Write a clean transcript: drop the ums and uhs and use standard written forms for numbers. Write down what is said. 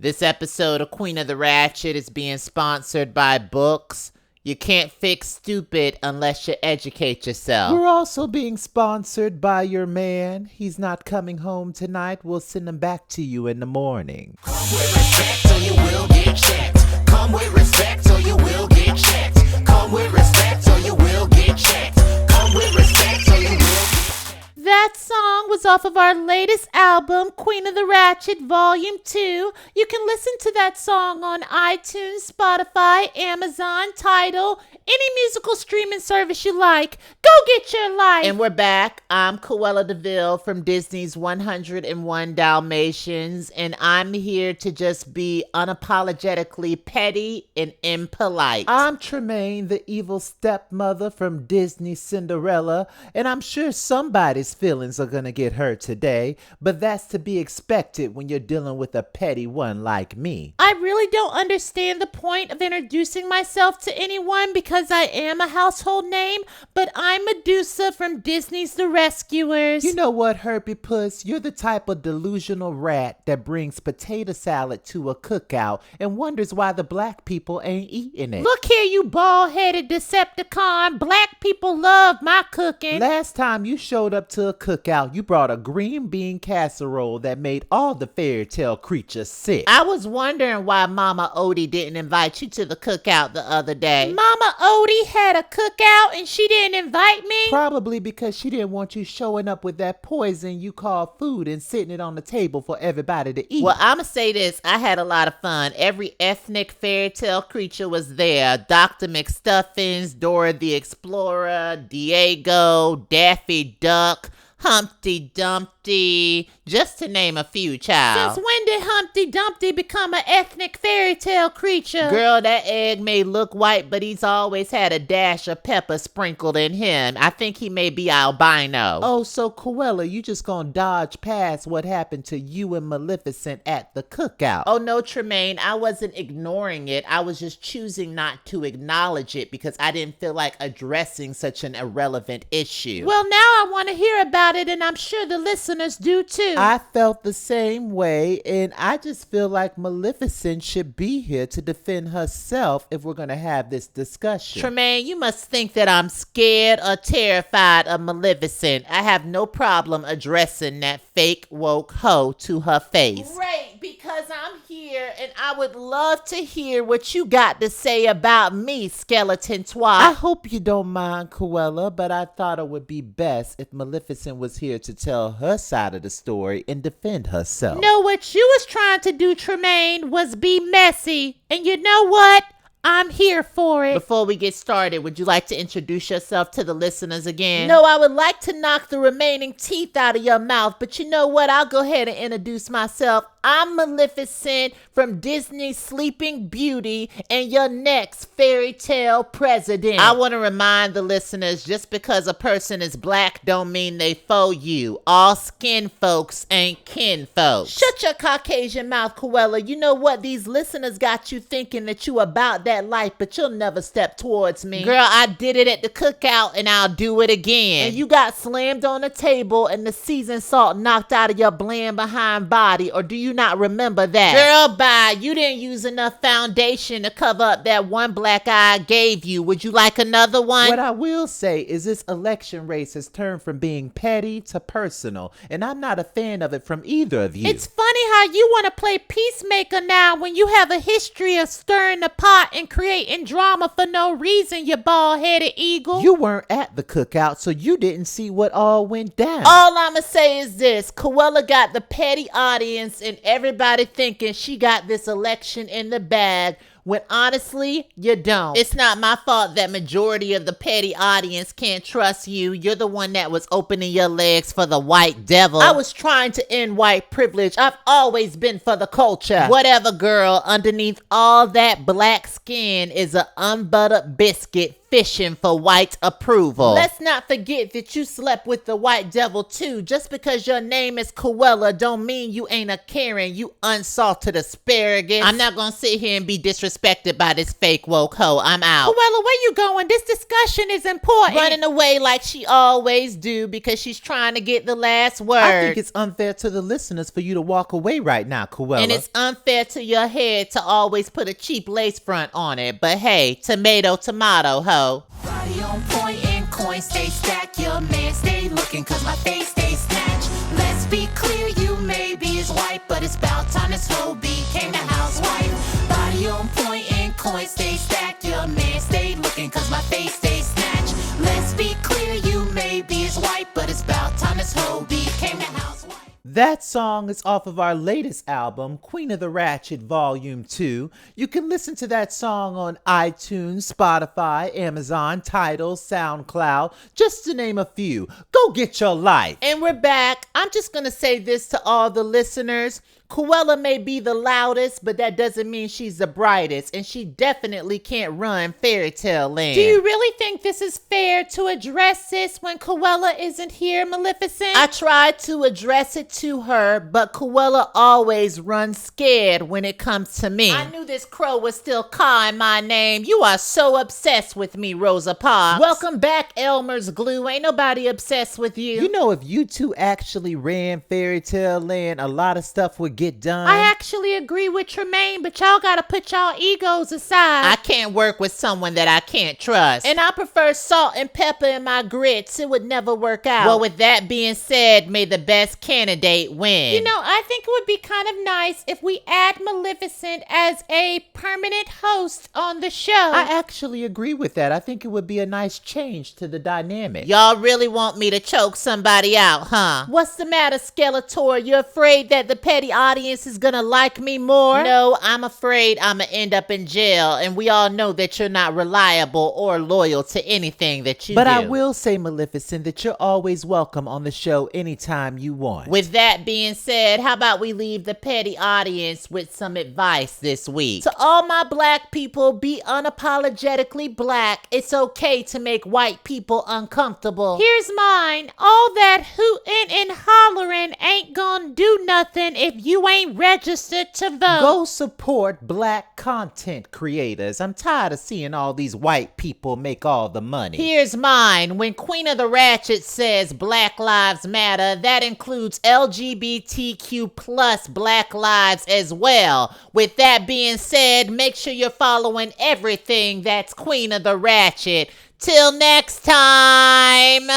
This episode of Queen of the Ratchet is being sponsored by books. You can't fix stupid unless you educate yourself. We're also being sponsored by your man. He's not coming home tonight. We'll send him back to you in the morning. Come with respect or you will get checked. Come with respect or you will get checked. Come with respect or you will get checked. Come with respect or you will get checked. That song was off of our latest album, Queen of the Ratchet Volume 2. You can listen to that song on iTunes, Spotify, Amazon, Tidal, any musical streaming service you like. Go get your life. And we're back. I'm Cruella DeVille from Disney's 101 Dalmatians, and I'm here to just be unapologetically petty and impolite. I'm Tremaine, the evil stepmother from Disney's Cinderella, and I'm sure somebody's feelings are gonna get hurt today, but that's to be expected when you're dealing with a petty one like me. I really don't understand the point of introducing myself to anyone because I am a household name, but I'm Medusa from Disney's The Rescuers. You know what, Herpy Puss? You're the type of delusional rat that brings potato salad to a cookout and wonders why the black people ain't eating it. Look here, you bald-headed Decepticon. Black people love my cooking. Last time you showed up to a cookout, you brought a green bean casserole that made all the fairy tale creatures sick. I was wondering why Mama Odie didn't invite you to the cookout the other day. Mama Odie had a cookout and she didn't invite me? Probably because she didn't want you showing up with that poison you call food and sitting it on the table for everybody to eat. Well, I'ma say this. I had a lot of fun. Every ethnic fairy tale creature was there. Dr. McStuffins, Dora the Explorer, Diego, Daffy Duck, Humpty Dumpty, just to name a few, child. Since when did Humpty Dumpty become an ethnic fairy tale creature? Girl, that egg may look white, but he's always had a dash of pepper sprinkled in him. I think he may be albino. Oh, so Cruella, you just gonna dodge past what happened to you and Malificent at the cookout? Oh, no, Tremaine, I wasn't ignoring it. I was just choosing not to acknowledge it because I didn't feel like addressing such an irrelevant issue. Well, now I want to hear about it, and I'm sure the listeners do too. I felt the same way, and I just feel like Maleficent should be here to defend herself if we're gonna have this discussion. Tremaine, you must think that I'm scared or terrified of Maleficent. I have no problem addressing that fake woke hoe to her face. Great, Because I'm here and I would love to hear what you got to say about me, skeleton twat. I hope you don't mind, Cruella, but I thought it would be best if Maleficent was here to tell her side of the story and defend herself. No, what you was trying to do, Tremaine, was be messy. And you know what? I'm here for it. Before we get started, would you like to introduce yourself to the listeners again? No, I would like to knock the remaining teeth out of your mouth, but you know what? I'll go ahead and introduce myself. I'm Malificent from Disney's Sleeping Beauty and your next fairy tale president. I want to remind the listeners, just because a person is black don't mean they faux you. All skin folks ain't kin folks. Shut your Caucasian mouth, Cruella. You know what? These listeners got you thinking that you about that life, but you'll never step towards me. Girl, I did it at the cookout and I'll do it again. And you got slammed on the table and the seasoned salt knocked out of your bland behind body, or do you not remember that? Girl, bye. You didn't use enough foundation to cover up that one black eye I gave you. Would you like another one? What I will say is this election race has turned from being petty to personal, and I'm not a fan of it from either of you. It's funny how you want to play peacemaker now when you have a history of stirring the pot and creating drama for no reason, you bald-headed eagle. You weren't at the cookout, so you didn't see what all went down. All I'ma say is this. Cruella got the petty audience and everybody thinking she got this election in the bag, when honestly, you don't. It's not my fault that majority of the petty audience can't trust you. You're the one that was opening your legs for the white devil. I was trying to end white privilege. I've always been for the culture. Whatever, girl. Underneath all that black skin is an unbuttered biscuit fishing for white approval. Let's not forget that you slept with the white devil too. Just because your name is Cruella don't mean you ain't a Karen, you unsalted asparagus. I'm not gonna sit here and be disrespected by this fake woke hoe. I'm out. Cruella, where you going? This discussion is important. Running away like she always do because she's trying to get the last word. I think it's unfair to the listeners for you to walk away right now, Cruella. And it's unfair to your head to always put a cheap lace front on it. But hey, tomato, tomato, ho. Body on point and coins stay stacked. Your man stay looking cause my face stay snatched. Let's be clear, you may be his wife, but it's about time this hoe became the housewife. Body on point and coins stay stacked. Your man stay looking cause my face stay snatched. Let's be clear, you may be his wife, but it's about time this hoe became the housewife. That song is off of our latest album, Queen of the Ratchet Volume 2. You can listen to that song on iTunes, Spotify, Amazon, Tidal, SoundCloud, just to name a few. Go get your life. And we're back. I'm just going to say this to all the listeners. Cruella may be the loudest, but that doesn't mean she's the brightest. And she definitely can't run fairytale land. Do you really think this is fair to address this when Cruella isn't here, Maleficent? I tried to address it to her, but Cruella always runs scared when it comes to me. I knew this crow was still calling my name. You are so obsessed with me, Rosa Parks. Welcome back, Elmer's Glue. Ain't nobody obsessed with you. You know, if you two actually ran Fairytale Land, a lot of stuff would get done. I actually agree with Tremaine, but y'all gotta put y'all egos aside. I can't work with someone that I can't trust. And I prefer salt and pepper in my grits. It would never work out. Well, with that being said, may the best candidate win. You know, I think it would be kind of nice if we add Maleficent as a permanent host on the show. I actually agree with that. I think it would be a nice change to the dynamic. Y'all really want me to choke somebody out, huh? What's the matter, Skeletor? You afraid that the petty audience is gonna like me more? No, I'm afraid I'm gonna end up in jail, and we all know that you're not reliable or loyal to anything that you do. But I will say, Maleficent, that you're always welcome on the show anytime you want. With that being said, how about we leave the petty audience with some advice this week? To all my black people, be unapologetically black. It's okay to make white people uncomfortable. Here's mine. All that hootin' and hollering ain't gonna do nothing if you ain't registered to vote. Go support black content creators. I'm tired of seeing all these white people make all the money. Here's mine. When Queen of the Ratchet says Black Lives Matter, that includes LGBTQ plus Black lives as well. With that being said, make sure you're following everything that's Queen of the Ratchet. Till next time.